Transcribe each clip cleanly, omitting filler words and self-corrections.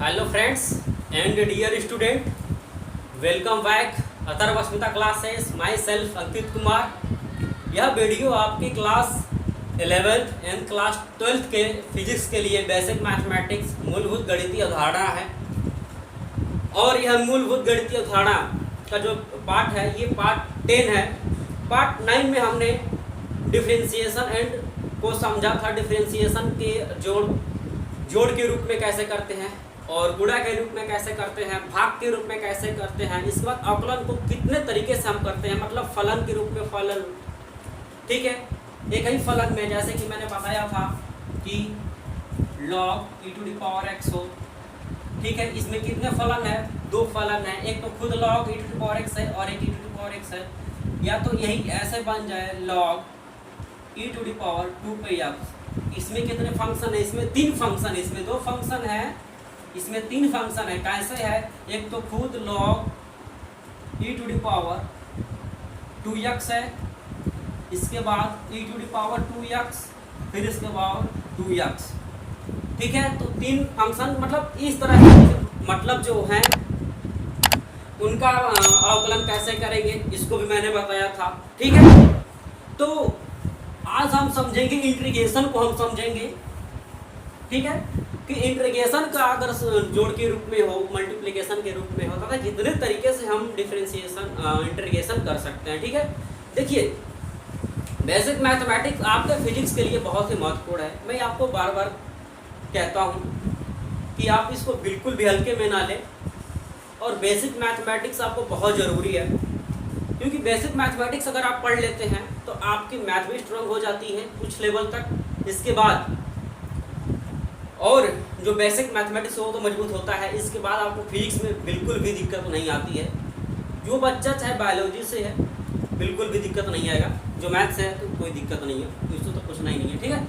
Hello friends and dear student, welcome back Atharvasmita classes. My self Ankit Kumar. यह video आपकी class 11th and class 12th के physics के लिए basic mathematics मूलभूत गणितीय अवधारणा है। और यह मूलभूत गणितीय अवधारणा का जो पार्ट है ये पार्ट 10 है। पार्ट 9 में हमने डिफरेंशिएशन एंड को समझा था। डिफरेंशिएशन के जोड़ के रूप में कैसे करते हैं और गुणा के रूप में कैसे करते हैं, भाग के रूप में कैसे करते हैं। इसके बाद अवकलन को कितने तरीके से हम करते हैं, मतलब फलन के रूप में फलन, ठीक है। एक ही फलन में जैसे कि मैंने बताया था कि log e⁻x हो, ठीक है। इसमें कितने फलन है? दो फलन है, एक तो खुद log e⁻x है और एक e⁻x है। या तो यही ऐसे बन जाए log e⁻2πx। इसमें कितने फंक्शन है? इसमें तीन फंक्शन, इसमें दो फंक्शन है, इसमें तीन फंक्शन है। कैसे है? एक तो खुद log e⁻2x है, इसके बाद e⁻2x, फिर इसके बाद 2x, ठीक है। तो तीन फंक्शन, मतलब इस तरह के मतलब जो है उनका अवकलन कैसे करेंगे इसको भी मैंने बताया था, ठीक है। तो आज हम समझेंगे इंटीग्रेशन को, हम समझेंगे, ठीक है, कि इंटीग्रेशन का अगर जोड़ के रूप में हो, मल्टीप्लिकेशन के रूप में हो, तथा कितने तरीके से हम डिफरेंशिएशन इंटीग्रेशन कर सकते हैं, ठीक है। देखिए, बेसिक मैथमेटिक्स आपके फिजिक्स के लिए बहुत ही महत्वपूर्ण है। मैं आपको बार बार कहता हूँ कि आप इसको बिल्कुल भी हल्के में ना लें, और बेसिक मैथमेटिक्स आपको बहुत ज़रूरी है, क्योंकि बेसिक मैथमेटिक्स अगर आप पढ़ लेते हैं तो आपकी मैथ भी स्ट्रांग हो जाती है कुछ लेवल तक। इसके बाद और जो बेसिक मैथमेटिक्स हो तो मजबूत होता है। इसके बाद आपको फिजिक्स में बिल्कुल भी दिक्कत नहीं आती है। जो बच्चा चाहे बायोलॉजी से है बिल्कुल भी दिक्कत नहीं आएगा, जो मैथ से है तो कोई दिक्कत नहीं है, तो इससे तो कुछ नहीं है, ठीक है।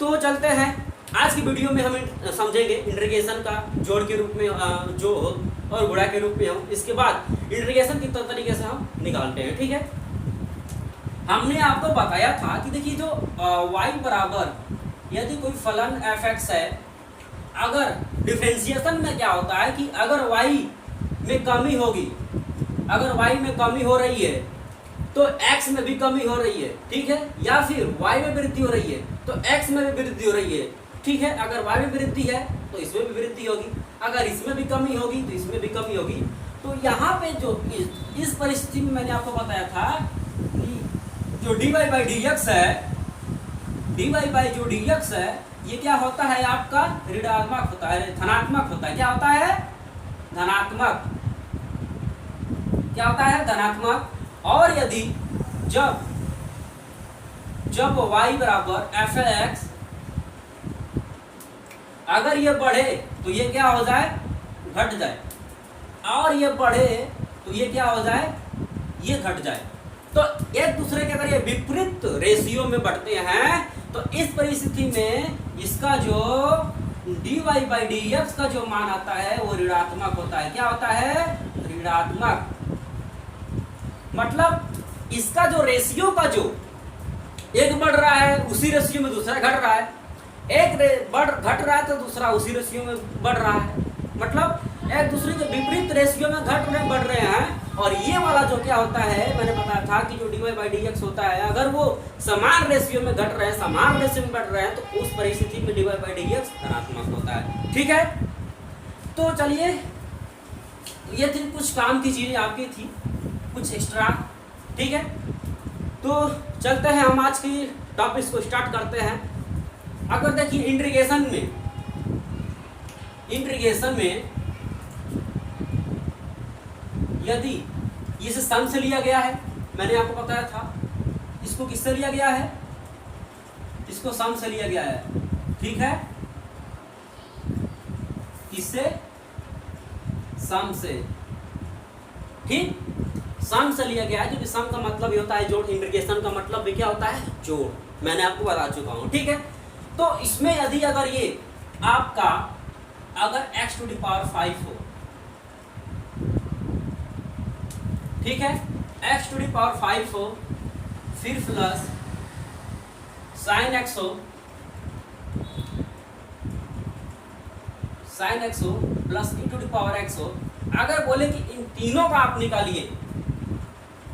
तो चलते हैं आज की वीडियो में, हम समझेंगे इंटीग्रेशन का जोड़ के रूप में जो हो और गुणा के रूप में हो। इसके बाद इंटीग्रेशन किस तरीके से हम निकालते हैं, ठीक है। हमने आपको बताया था कि देखिए, जो y बराबर यदि कोई फलन f(x) है, अगर डिफरेंशिएशन में क्या होता है कि अगर y में कमी होगी, अगर y में कमी हो रही है तो x में भी कमी हो रही है, ठीक है। या फिर y में वृद्धि हो रही है तो x में भी वृद्धि हो रही है, ठीक है। अगर y में वृद्धि है तो इसमें भी वृद्धि होगी, अगर इसमें भी कमी होगी तो इसमें भी कमी होगी। तो यहाँ पे जो इस परिस्थिति में मैंने आपको बताया था कि जो dy/dx है, dy/dx है, ये क्या होता है? आपका ऋणात्मक होता है, धनात्मक होता है। क्या होता है? धनात्मक। क्या होता है? धनात्मक। और यदि जब y बराबर f(x), अगर ये बढ़े तो ये क्या हो जाए? घट जाए, और ये बढ़े तो ये क्या हो जाए? ये घट जाए। तो एक दूसरे के अगर ये विपरीत रेशियो में बढ़ते हैं तो इस परिस्थिति में इसका जो dy/dx का जो मान आता है वो ऋणात्मक होता है। क्या होता है? ऋणात्मक। मतलब इसका जो रेशियो का जो एक बढ़ रहा है उसी रेशियो में दूसरा घट रहा है, एक घट रहा है तो दूसरा उसी रेशियो में बढ़ रहा है। मतलब एक दूसरे के विपरीत रेशियो में घट रहे बढ़ रहे हैं। और ये वाला जो क्या होता है, मैंने बताया था कि जो dy/dx होता है, अगर वो समान रेशियो में घट रहे हैं, समान रेशियो में बढ़ रहे हैं, तो उस परिस्थिति में dy/dx धनात्मक होता है, ठीक है। तो चलिए, ये थी कुछ काम की चीजें आपकी थी, कुछ एक्स्ट्रा, ठीक है। तो चलते हैं, हम आज की टॉपिक को स्टार्ट करते हैं। अगर देखिए इंटीग्रेशन में यदि इसे सम से लिया गया है, मैंने आपको बताया था, इसको किससे लिया गया है? इसको सम से लिया गया है, ठीक है। किससे? सम से, ठीक। सम से लिया गया है, क्योंकि सम का मतलब ये होता है जोड़। इंटीग्रेशन का मतलब भी क्या होता है? जोड़। मैंने आपको बता चुका हूं, ठीक है। तो इसमें यदि अगर ये आपका अगर x⁵ हो, ठीक है, x⁵ हो, फिर प्लस sin x हो, साइन एक्स हो plus e to the power x हो, अगर बोले कि इन तीनों का आप निकालिए,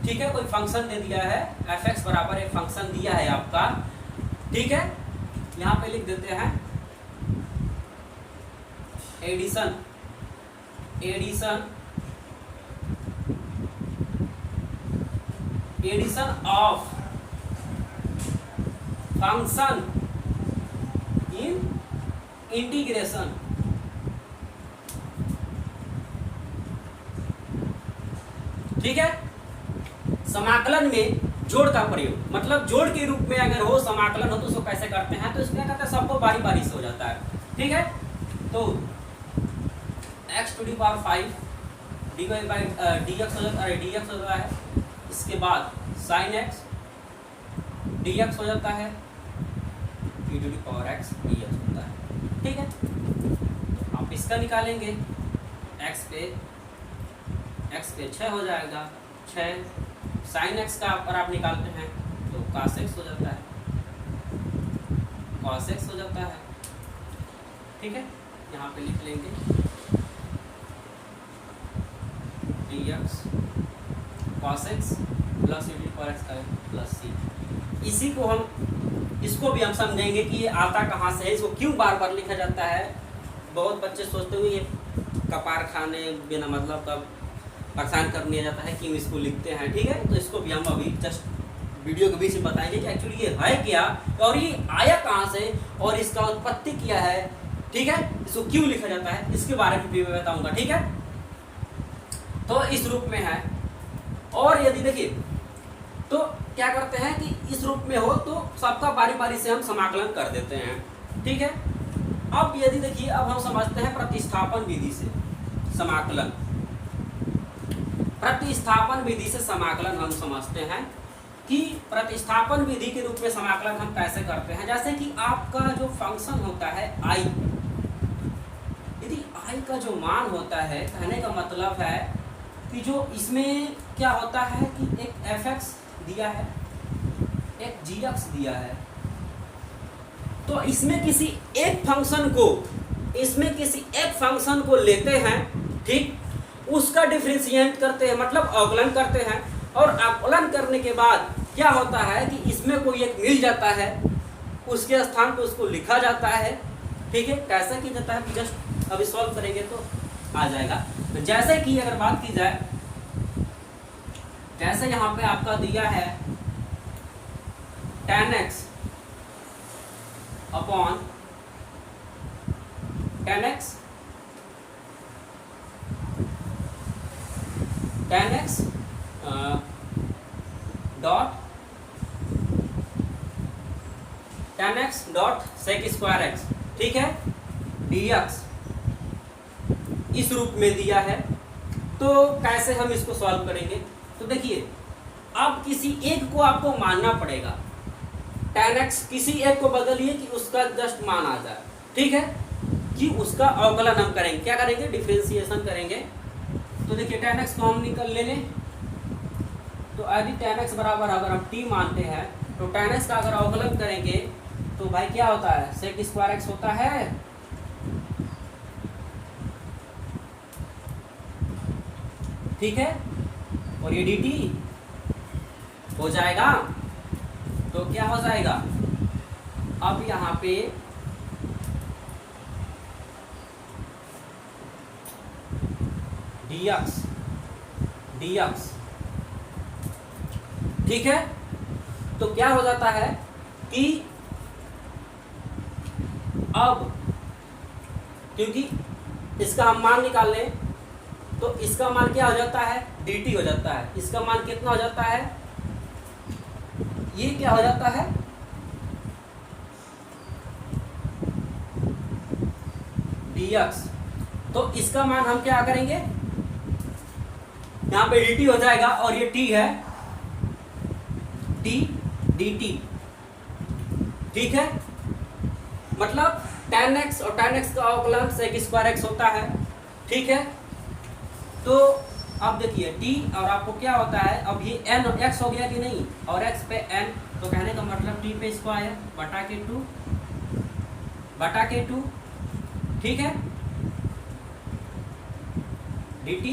ठीक है, कोई फंक्शन दे दिया है एफ एक्स बराबर एक फंक्शन दिया है आपका, ठीक है, यहाँ पे लिख देते हैं addition of function in integration, ठीक है, समाकलन में जोड़ का प्रयोग, मतलब जोड़ के रूप में अगर हो समाकलन हो तो उसको कैसे करते हैं, तो इसको क्या कहते हैं, सबको बारी बारी से हो जाता है, ठीक है। तो x to the power 5 dy by dx हो जाता है, dx हो जाता है, इसके बाद sin x dx हो जाता है, e to the power x dx होता है, ठीक है। तो आप इसका निकालेंगे, x पे 6 हो जाएगा, 6 sin x का अगर आप निकालते हैं तो cos x हो जाता है, cos x हो जाता है, ठीक है। यहाँ पे लिख लेंगे dx cos x plus e to the power x का प्लस c। इसी को हम इसको भी हम समझेंगे कि ये आता कहाँ से है, इसको क्यों बार बार लिखा जाता है। बहुत बच्चे सोचते हुए ये कपार खाने बिना मतलब का परेशान कर लिया जाता है क्यों इसको लिखते हैं, ठीक है। तो इसको भी हम अभी जस्ट वीडियो के बीच में बताएंगे कि एक्चुअली ये है क्या और ये आया कहाँ से और इसका उत्पत्ति क्या है, ठीक है, इसको क्यों लिखा जाता है, इसके बारे में भी मैं बताऊंगा, ठीक है। तो इस रूप में है, और यदि देखिए तो क्या करते हैं कि इस रूप में हो तो सबका बारी बारी से हम समाकलन कर देते हैं, ठीक है। अब यदि देखिए अब हम समझते हैं प्रतिस्थापन विधि से समाकलन, प्रतिस्थापन विधि से समाकलन हम समझते हैं कि प्रतिस्थापन विधि के रूप में समाकलन हम कैसे करते हैं। जैसे कि आपका जो फंक्शन होता है i, यदि i का जो मान होता है, कहने का मतलब है कि जो इसमें क्या होता है कि एक fx दिया है, एक gx दिया है, तो इसमें किसी एक फंक्शन को लेते हैं, ठीक, उसका डिफरेंशिएट करते हैं, मतलब अवकलन करते हैं, और अवकलन करने के बाद क्या होता है कि इसमें कोई एक मिल जाता है, उसके स्थान पर उसको लिखा जाता है, ठीक है। कैसे किया जाता है जस्ट अभी सॉल्व करेंगे तो आ जाएगा। तो जैसे कि अगर बात की जाए, जैसे यहाँ पे आपका दिया है tan x upon tan x dot sec square x, ठीक है, dx इस रूप में दिया है। तो कैसे हम इसको सॉल्व करेंगे, तो देखिए अब किसी एक को आपको मानना पड़ेगा, tan x किसी एक को बदलिए कि उसका जस्ट मान आ जाए, ठीक है, कि उसका अवकलन हम करेंगे, क्या करेंगे, डिफरेंशिएशन करेंगे। तो देखिए tan x को हम निकल ले लें, तो यदि tan x बराबर अगर हम t मानते हैं तो tan x का अगर अवकलन करेंगे तो भाई क्या होता है, sec स्क्वायर x होता है, ठीक है, और ये dt हो जाएगा। तो क्या हो जाएगा, अब यहाँ पे dx, ठीक है। तो क्या हो जाता है कि अब क्योंकि इसका हम मान निकाल लें तो इसका मान क्या हो जाता है, dt हो जाता है, इसका मान कितना हो जाता है, ये क्या हो जाता है, dx। तो इसका मान हम क्या करेंगे, यहाँ पे dt हो जाएगा और ये t है, t dt, ठीक है, मतलब tan x और tan x का अवकलन sec स्क्वायर x होता है, ठीक है। तो अब देखिए t और आपको क्या होता है, अब ये n x हो गया कि नहीं, और x पे n, तो कहने का मतलब t पे स्क्वायर बटा के 2, ठीक है। dt,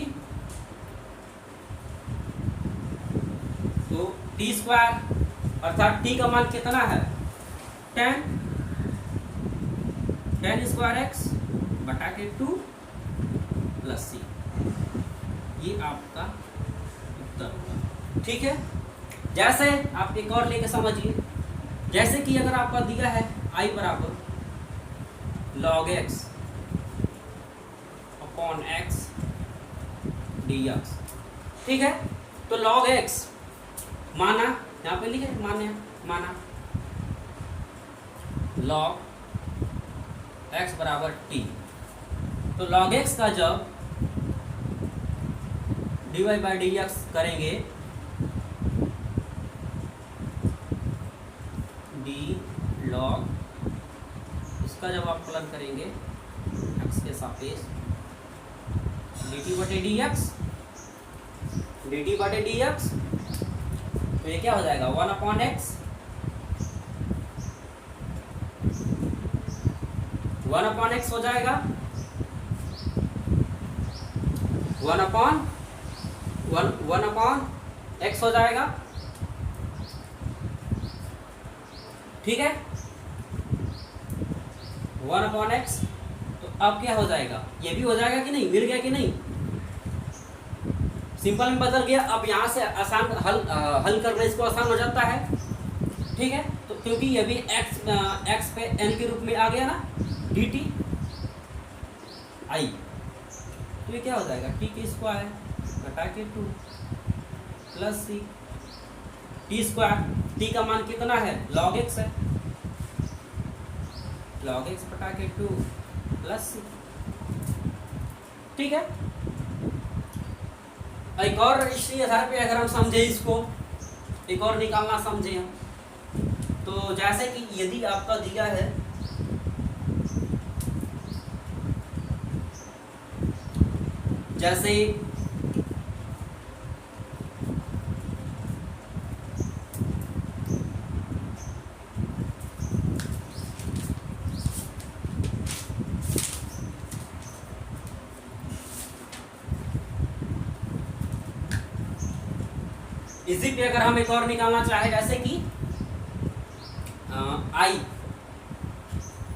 तो टी स्क्वायर अर्थात t का मान कितना है 10 स्क्वायर एक्स बटा के 2 प्लस सी, ये आपका उत्तर होगा। ठीक है, जैसे आप एक और लेके समझिए, जैसे कि अगर आपका दिया है i बराबर log x upon x dx, ठीक है, तो log x माना, यहाँ पे लिखे माना log x बराबर t, तो log x का जब dy बाई dx करेंगे d log, इसका जब आप फलन करेंगे x के सापेक्ष dt बटे dx, तो ये क्या हो जाएगा 1 अपॉन एक्स, 1 अपॉन एक्स हो जाएगा, 1 अपॉन एक्स हो जाएगा। ठीक है, 1 अपॉन एक्स, तो अब क्या हो जाएगा, ये भी हो जाएगा कि नहीं, मिल गया कि नहीं, सिंपल में बदल गया। अब यहाँ से आसान हल करना इसको आसान हो जाता है। ठीक है, तो क्योंकि ये भी x पे n के रूप में आ गया ना dt i, तो ये क्या हो जाएगा t की स्क्वायर घटा के 2 प्लस सी, टी स्क्वायर, t का मान कितना है log x है, log x बटा के 2 प्लस सी। ठीक है, एक और इसी आधार पे अगर हम समझे इसको, एक और निकालना समझे हम, तो जैसे कि यदि आपका दिया है जैसे इसी पे अगर हम एक और निकालना चाहे, जैसे कि आई,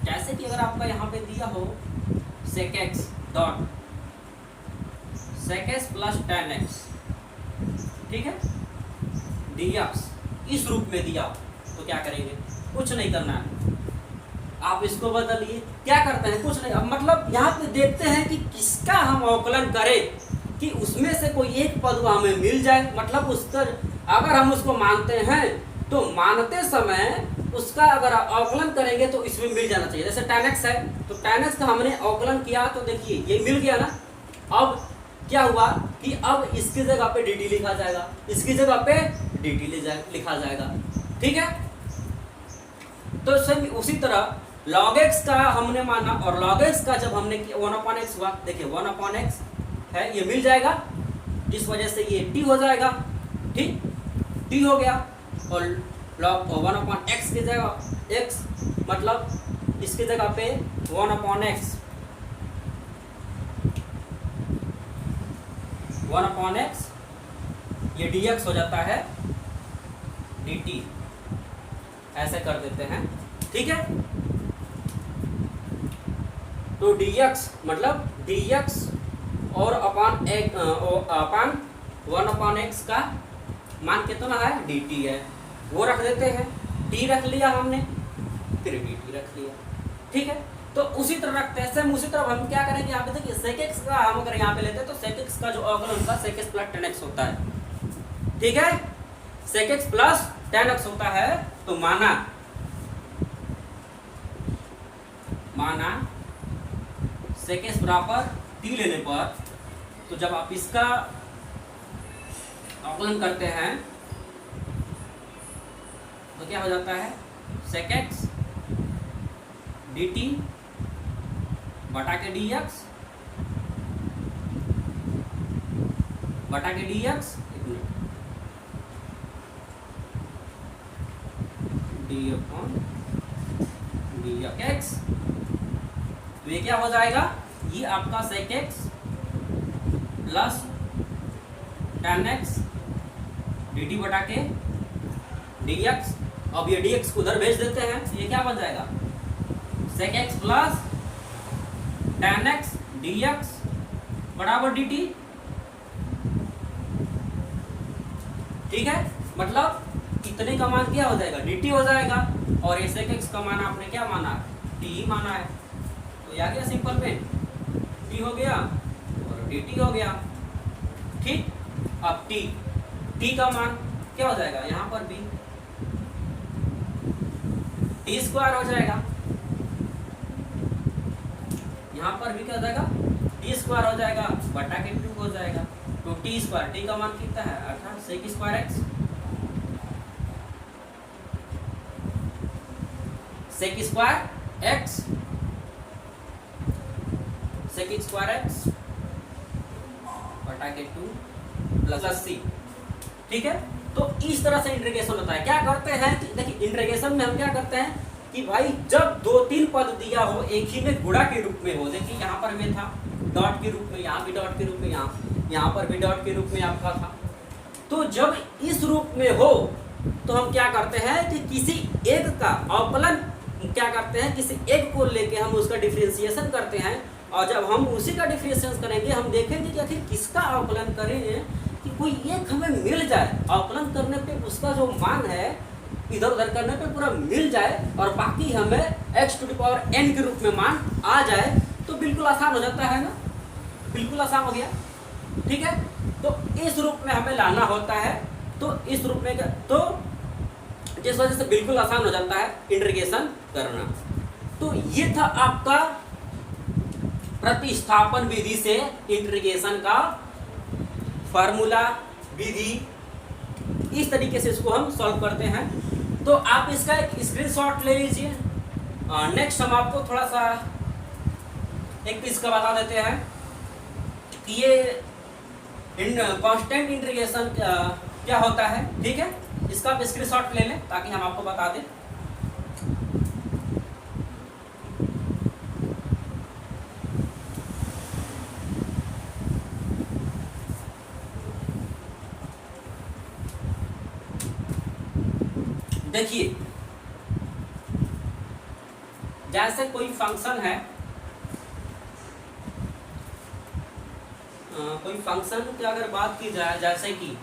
जैसे कि अगर आपका यहाँ पे दिया हो sec x dot sec x plus tan x, ठीक है, dx इस रूप में दिया, तो क्या करेंगे, कुछ नहीं करना है, आप इसको बदलिए। क्या करते हैं, कुछ नहीं, अब मतलब यहाँ पे देखते हैं कि किसका हम अवकलन करें कि उसमें से कोई एक पद हमें मिल जाए, मतलब उसका अगर हम उसको मानते हैं तो मानते समय उसका अगर अवकलन करेंगे तो इसमें मिल जाना चाहिए। जैसे tan x है, तो tan x का हमने अवकलन किया, तो देखिए ये मिल गया ना। अब क्या हुआ कि अब इसकी जगह पे dt लिखा जाएगा, इसकी जगह पे dt लिखा जाएगा। ठीक है, तो सभी उसी तरह log x का हमने माना, और log x का जब हमने 1/x हुआ, देखिए 1/x है, ये मिल जाएगा, जिस वजह से ये t हो जाएगा। ठीक, t हो गया, और log 1/x की जगह x, मतलब इसकी जगह पे 1/x, 1/x, ये dx हो जाता है dt, ऐसे कर देते हैं। ठीक है, तो dx मतलब dx और अपान 1/x का मान कितना है, dt है, वो रख देते हैं, t रख लिया हमने, फिर dt रख लिया। ठीक है, तो उसी तरह रखते हैं। सेम उसी तरह हम क्या करेंगे, यहाँ पे देखिए sec x का हम अगर यहाँ पे लेते हैं तो sec x का जो अवकलन होता है sec x plus tan x होता है। ठीक है, sec x plus tan x होता है, तो माना sec x बराबर t लेने पर, तो जब आप इसका अवकलन करते हैं तो क्या हो जाता है, sec x dt बटा के dx बटा के dx, d अपॉन dx, तो ये क्या हो जाएगा, ये आपका sec x plus tan x dt बटा के dx। अब ये dx को उधर भेज देते हैं, ये क्या बन जाएगा sec x plus tan x dx बराबर dt। ठीक है, मतलब इतने का मान क्या हो जाएगा dt हो जाएगा, और ये sec x का मान आपने क्या माना t ही माना है, तो ये आ गया सिंपल में t हो गया और dt हो गया। ठीक, अब t का मान क्या हो जाएगा, यहाँ पर भी t स्क्वायर हो जाएगा, यहाँ पर भी क्या हो जाएगा t स्क्वायर हो जाएगा बटा के 2 हो जाएगा, तो t स्क्वायर, t का मान कितना है 18 sec square x, sec square x, sec square x बटा के 2 प्लस c। ठीक है, तो इस तरह से इंटीग्रेशन होता है। क्या करते हैं कि देखिए इंटीग्रेशन में हम क्या करते हैं कि भाई जब 2-3 पद दिया हो एक ही में गुणा के रूप में हो, देखिए यहाँ पर में था डॉट के रूप में, यहाँ भी डॉट के रूप में, यहाँ पर भी डॉट के रूप में आपका था, तो जब इस रूप में हो तो हम क्या करते हैं कि किसी एक का अवकलन क्या करते हैं, किसी एक को लेके हम उसका डिफरेंशिएशन करते हैं, और जब हम उसी का डिफरेंशिएशन करेंगे हम देखेंगे कि आखिर किसका अवकलन करेंगे कि कोई एक हमें मिल जाए, अवकलन करने पे उसका जो मान है इधर उधर करने पे पूरा मिल जाए और बाकी हमें x⁴n के रूप में मान आ जाए, तो बिल्कुल आसान हो जाता है ना, बिल्कुल आसान हो गया। ठीक है, तो इस रूप में हमें लाना होता है, तो इस रूप में तो जिस वजह से बिल्कुल आसान हो जाता है इंटीग्रेशन करना। तो ये था आपका प्रतिस्थापन विधि से इंटीग्रेशन का फार्मूला विधि, इस तरीके से इसको हम सॉल्व करते हैं। तो आप इसका एक स्क्रीनशॉट ले लीजिए। नेक्स्ट हम आपको थोड़ा सा एक इसका बता देते हैं कि ये कांस्टेंट इंटीग्रेशन क्या होता है। ठीक है, इसका आप स्क्रीनशॉट ले लें ताकि हम आपको बता दें। देखिए जैसे कोई फंक्शन है, कोई फंक्शन की अगर बात की जाए, जैसे कि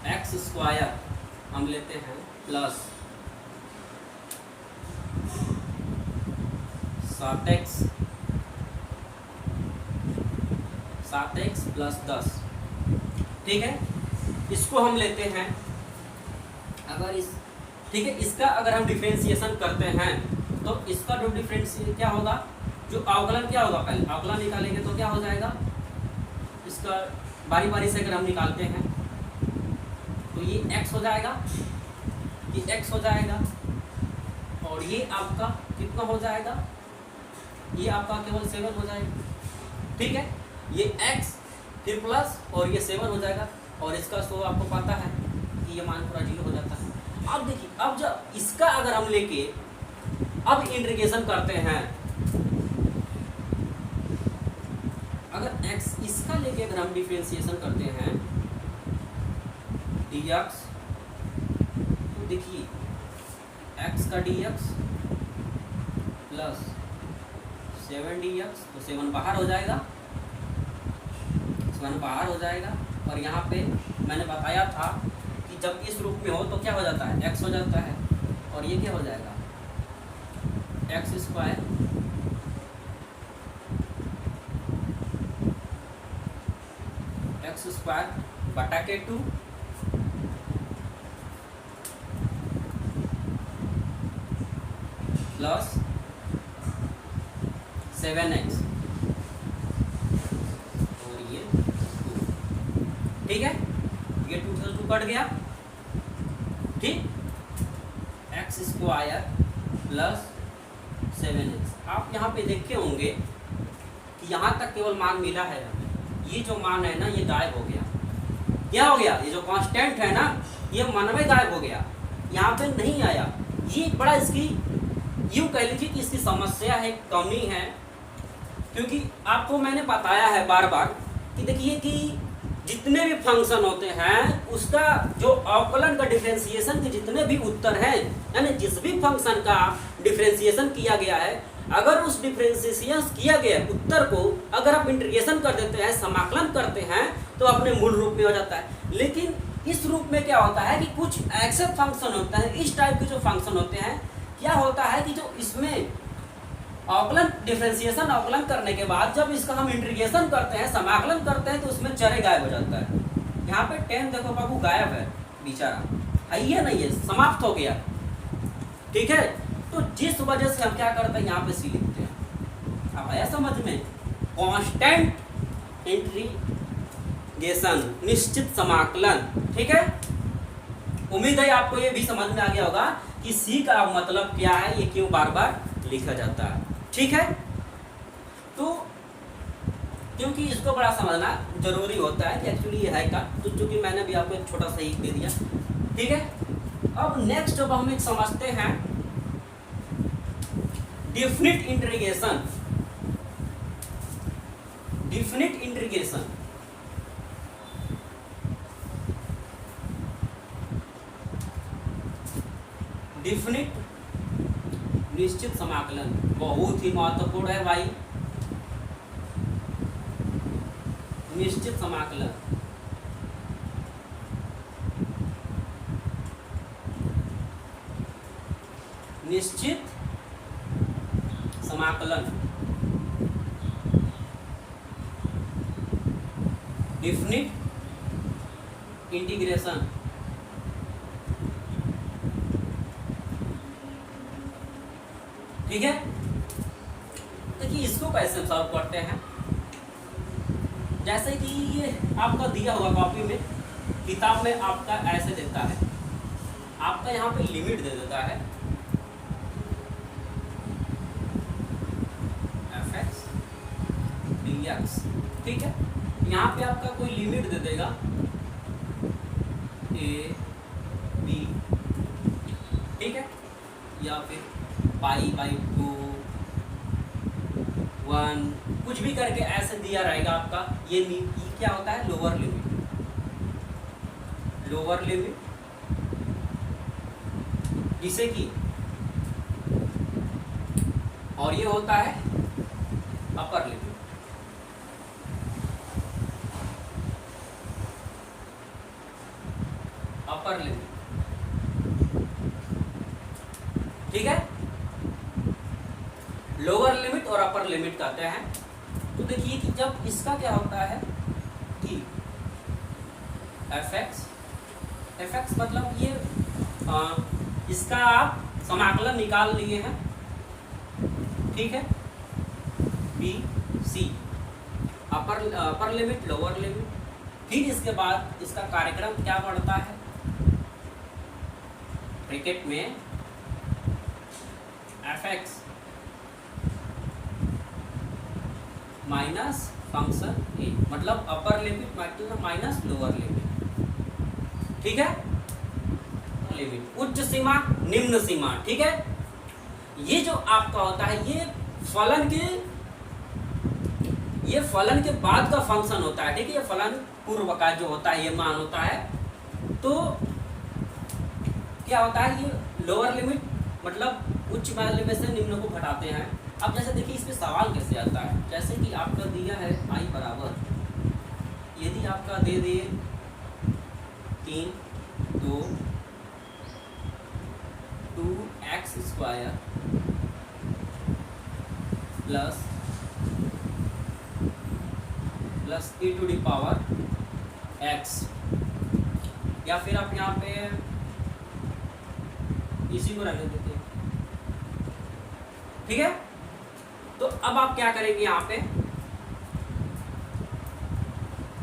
x² हम लेते हैं प्लस 7x प्लस 10। ठीक है, इसको हम लेते हैं अगर इस, ठीक है, इसका अगर हम डिफरेंशिएशन करते हैं तो इसका जो डिफरेंशिएशन क्या होगा, जो अवकलन क्या होगा, पहले अवकलन निकालेंगे तो क्या हो जाएगा, इसका बारी बारी से अगर हम निकालते हैं तो ये x हो जाएगा, ये x हो जाएगा, और ये आपका कितना हो जाएगा, ये आपका केवल 7 हो जाएगा। ठीक है, ये x फिर प्लस और ये 7 हो जाएगा, और इसका तो आपको पता है कि ये मान पूरा 0 हो जाता है। अब देखिए, अब जब इसका अगर हम लेके अब इंटीग्रेशन करते हैं, अगर x इसका लेके अगर हम डिफरेंशिएशन करते हैं dx, तो देखिए x का dx प्लस 7dx, तो 7 बाहर हो जाएगा, 7 बाहर हो जाएगा, और यहाँ पे मैंने बताया था कि जब इस रूप में हो तो क्या हो जाता है, x हो जाता है, और ये क्या हो जाएगा x² बटा के 2 प्लस 7x, और ये 2। ठीक है, ये 2 से 2 कट गया। ठीक, x² प्लस 7x। आप यहाँ पे देखे होंगे कि यहाँ तक केवल मान मिला है, ये जो मान है ना ये गायब हो गया। क्या हो गया, ये जो कांस्टेंट है ना ये मन में गायब हो गया, यहाँ पे नहीं आया। ये बड़ा इसकी यूँ कह लीजिए कि इसकी समस्या है, कमी है, क्योंकि आपको मैंने बताया है बार बार कि देखिए कि जितने भी फंक्शन होते हैं उसका जो अवकलन का डिफरेंशिएशन के जितने भी उत्तर हैं, यानी जिस भी फंक्शन का डिफरेंशिएशन किया गया है, अगर उस डिफरेंशिएशन किया गया उत्तर को अगर आप इंटीग्रेशन कर देते हैं, समाकलन करते हैं, तो अपने मूल रूप में हो जाता है। लेकिन इस रूप में क्या होता है कि कुछ ऐसे फंक्शन होते हैं, इस टाइप के जो फंक्शन होते हैं, क्या होता है कि जो इसमें अवकलन डिफरेंशिएशन अवकलन करने के बाद जब इसका हम इंटीग्रेशन करते हैं, समाकलन करते हैं, तो उसमें चरे गायब हो जाता है। यहाँ पे 10 देखो बाबू गायब है, बेचारा है ही नहीं है, समाप्त हो गया। ठीक है, तो जिस वजह से हम क्या करते हैं, यहाँ पे सी लिखते हैं। अब आया समझ में, कांस्टेंट इंटीग्रेशन, निश्चित समाकलन। ठीक है, उम्मीद है आपको ये भी समझ में आ गया होगा कि सी का मतलब क्या है, ये क्यों बार बार लिखा जाता है। ठीक है, तो क्योंकि इसको बड़ा समझना जरूरी होता है कि एक्चुअली ये है का, तो चूंकि मैंने भी आपको एक छोटा सा ही दे दिया। ठीक है, अब नेक्स्ट अब हम एक समझते हैं definite integration. Definite integration definite निश्चित समाकलन बहुत ही महत्वपूर्ण है भाई। निश्चित समाकलन, निश्चित समाकलन, डिफिनिट इंटीग्रेशन। ठीक है, देखिए इसको कैसे सॉल्व करते हैं। जैसे कि ये आपका दिया हुआ कॉपी में, किताब में आपका ऐसे देता है, आपका यहाँ पे लिमिट दे देता है fx dx। ठीक है, यहाँ पे आपका कोई लिमिट दे देगा a b। ठीक है, या फिर पाई बाई 2 1 कुछ भी करके ऐसे दिया रहेगा आपका। ये क्या होता है, लोअर लिमिट। लोअर लिमिट जिसे कि, और ये होता है अपर लिमिट। Upper limit. ठीक है, लोअर लिमिट और अपर लिमिट कहते हैं। तो देखिए कि जब इसका क्या होता है कि fx मतलब ये इसका आप समाकलन निकाल लिए हैं। ठीक है, B C, upper limit lower limit. फिर इसके बाद इसका कार्यक्रम क्या बढ़ता है, ब्रैकेट में fx माइनस फंक्शन ए, मतलब upper limit minus lower limit. ठीक है, लिमिट उच्च सीमा निम्न सीमा। ठीक है, ये जो आपका होता है ये फलन के बाद का फंक्शन होता है। ठीक है, ये फलन पूर्व का जो होता है ये मान होता है। तो क्या होता है, ये लोअर लिमिट मतलब उच्च लिमिट से निम्न को घटाते हैं। अब जैसे देखिए इस पे सवाल कैसे आता है, जैसे कि आपका दिया है i बराबर, यदि आपका दे दे 3 2 2x square plus e to the power x, या फिर आप यहाँ पे इसी को रहने देते हैं। ठीक है, तो अब आप क्या करेंगे यहाँ पे।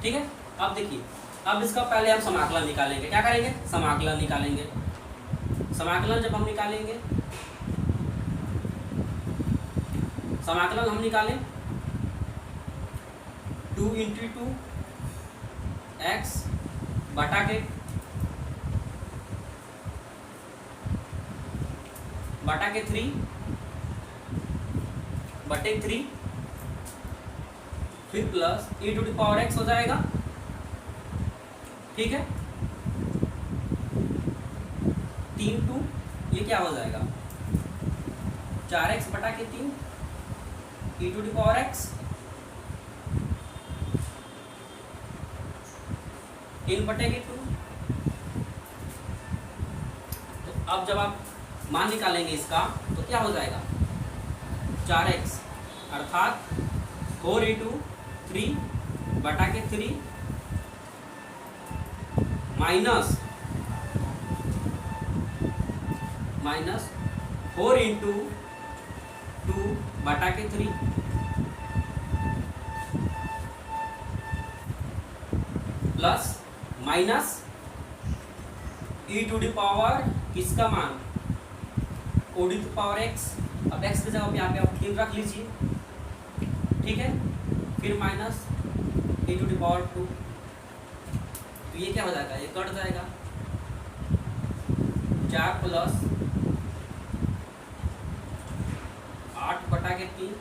ठीक है, अब देखिए, अब इसका पहले हम समाकलन निकालेंगे। क्या करेंगे, समाकलन निकालेंगे। समाकलन जब हम निकालेंगे, समाकलन हम निकालें 2 इंटू 2 x बटा के 3 बटे 3 फिर plus e to the power x हो जाएगा, ठीक है। 3 टू ये क्या हो जाएगा 4x बटा के 3 e to the power x, इन बटे के 2। तो अब जब आप मान निकालेंगे इसका तो क्या हो जाएगा 4x अर्थात 4 इंटू 3 बटा के 3 माइनस 4 इंटू 2 बटा के 3 plus minus e to the power किसका मान o to the power x। अब x की जगह पे यहाँ पे आप 3 रख लीजिए, ठीक है। फिर minus e to the power 2, तो ये क्या हो जाएगा ये कट जाएगा 4 प्लस 8 बटा के 3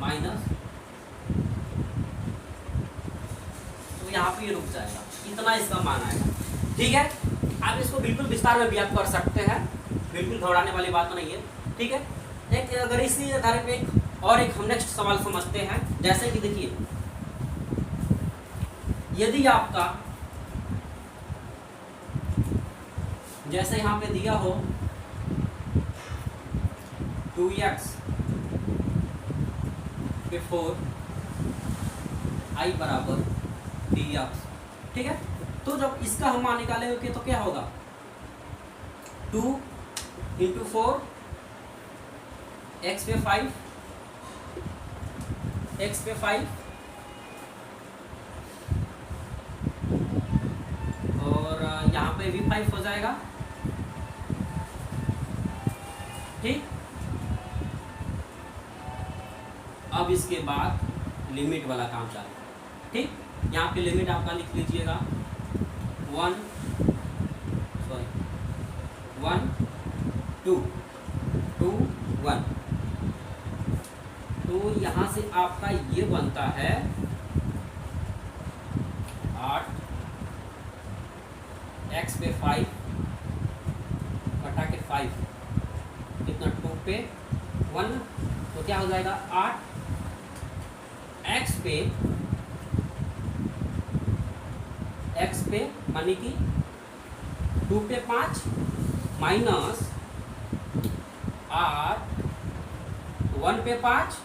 माइनस, तो यहाँ पे ये रुक जाएगा, इतना इसका मान आएगा, ठीक है। आप इसको बिल्कुल विस्तार में भी आप कर सकते हैं, बिल्कुल घबराने वाली बात तो नहीं है, ठीक है। एक अगर इसी आधार पे एक हम नेक्स्ट सवाल समझते हैं। जैसे कि देखिए यदि आपका जैसे यहाँ पे दिया हो 2x पे 4 i बराबर dx, ठीक है। तो जब इसका हम मान निकालेंगे तो क्या होगा 2 इंटू 4 x पे 5 x पे 5 और यहाँ पे भी 5 हो जाएगा, ठीक। अब इसके बाद लिमिट वाला काम चालू, ठीक। यहाँ पे लिमिट आपका लिख लीजिएगा 1 2 2 1। तो यहाँ से आपका ये बनता है 8 x पे 5 बटा के 5 कितना 2 पे 1, तो क्या हो जाएगा 8 x पे मानी कि 2 पे 5 माइनस 8 1 पे 5,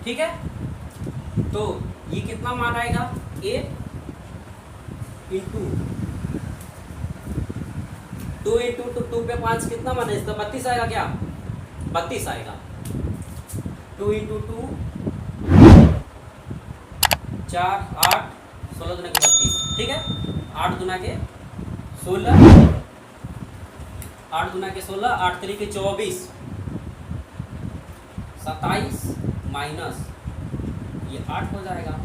ठीक है। तो ये कितना मान आएगा 8 इंटू 2 इंटू 2 पे 5 कितना मान है इसका 32 आएगा, क्या 32 आएगा। 2 इंटू 2 4 8 16 दुना के 32, ठीक है। 8 दुना के 16 8 दुना के 16 8 3 के 24 27 माइनस ये 8 हो जाएगा,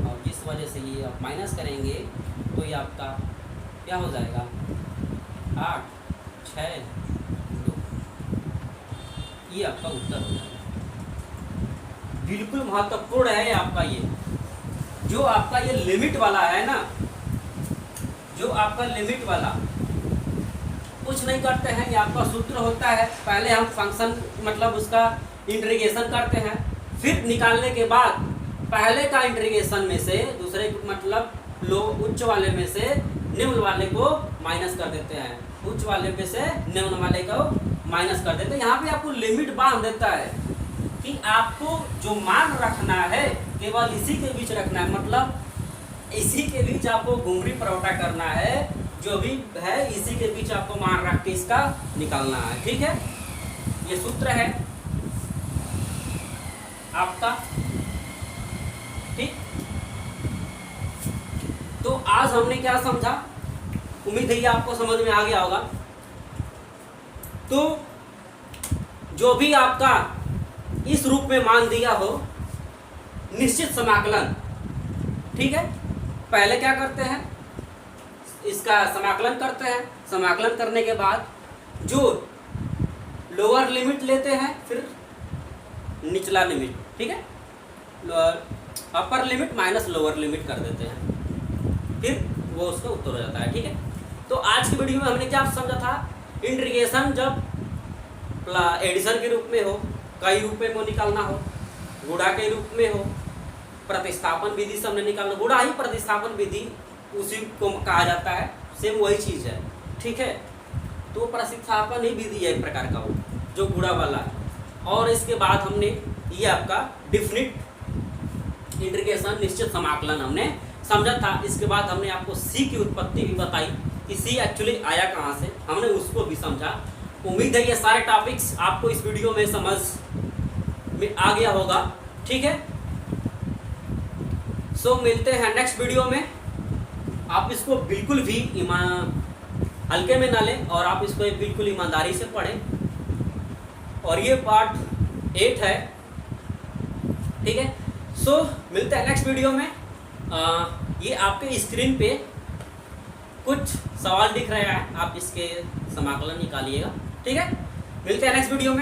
और जिस वजह से ये आप माइनस करेंगे तो ये आपका क्या हो जाएगा 8 6 2, ये आपका उत्तर हो जाएगा। बिल्कुल महत्वपूर्ण है आपका ये जो आपका ये लिमिट वाला है ना, जो आपका लिमिट वाला कुछ नहीं करते हैं, ये आपका सूत्र होता है। पहले हम फंक्शन मतलब उसका इंटीग्रेशन करते हैं, फिर निकालने के बाद पहले का इंटीग्रेशन में से दूसरे मतलब लो उच्च वाले में से निम्न वाले को माइनस कर देते हैं, उच्च वाले में से निम्न वाले को माइनस कर देते हैं। यहाँ पे आपको लिमिट बांध देता है कि आपको जो मान रखना है केवल इसी के बीच रखना है, मतलब इसी के बीच आपको घुंघरी परोटा करना है, जो भी है इसी के बीच आपको मान रख के इसका निकालना है, ठीक है। ये सूत्र है आपका, ठीक। तो आज हमने क्या समझा, उम्मीद है ये आपको समझ में आ गया होगा। तो जो भी आपका इस रूप में मान दिया हो निश्चित समाकलन, ठीक है। पहले क्या करते हैं इसका समाकलन करते हैं, समाकलन करने के बाद जो लोअर लिमिट लेते हैं, फिर निचला लिमिट, ठीक है, upper limit minus lower limit कर देते हैं, फिर वो उसका उत्तर हो जाता है, ठीक है। तो आज की वीडियो में हमने क्या समझा था, इंटीग्रेशन जब एडिशन के रूप में हो, कई रूप में निकालना हो, गुणा के रूप में हो, प्रतिस्थापन विधि से हमने निकालना, गुणा ही प्रतिस्थापन विधि उसी को कहा जाता है, सेम वही चीज़ है, ठीक है। तो प्रतिस्थापन ही विधि है एक प्रकार का वो जो गुणा वाला है। और इसके बाद हमने ये आपका डिफिनिट इंटीग्रेशन निश्चित समाकलन हमने समझा था। इसके बाद हमने आपको सी की उत्पत्ति भी बताई कि सी एक्चुअली आया कहाँ से, हमने उसको भी समझा। उम्मीद है ये सारे टॉपिक्स आपको इस वीडियो में समझ में आ गया होगा, ठीक है। सो मिलते हैं नेक्स्ट वीडियो में। आप इसको बिल्कुल भी हल्के में ना लें और आप इसको बिल्कुल ईमानदारी से पढ़ें। और ये पार्ट 8 है, ठीक है। सो मिलते हैं नेक्स्ट वीडियो में। ये आपके स्क्रीन पे कुछ सवाल दिख रहा है, आप इसके समाकलन निकालिएगा, ठीक है। मिलते हैं नेक्स्ट वीडियो में।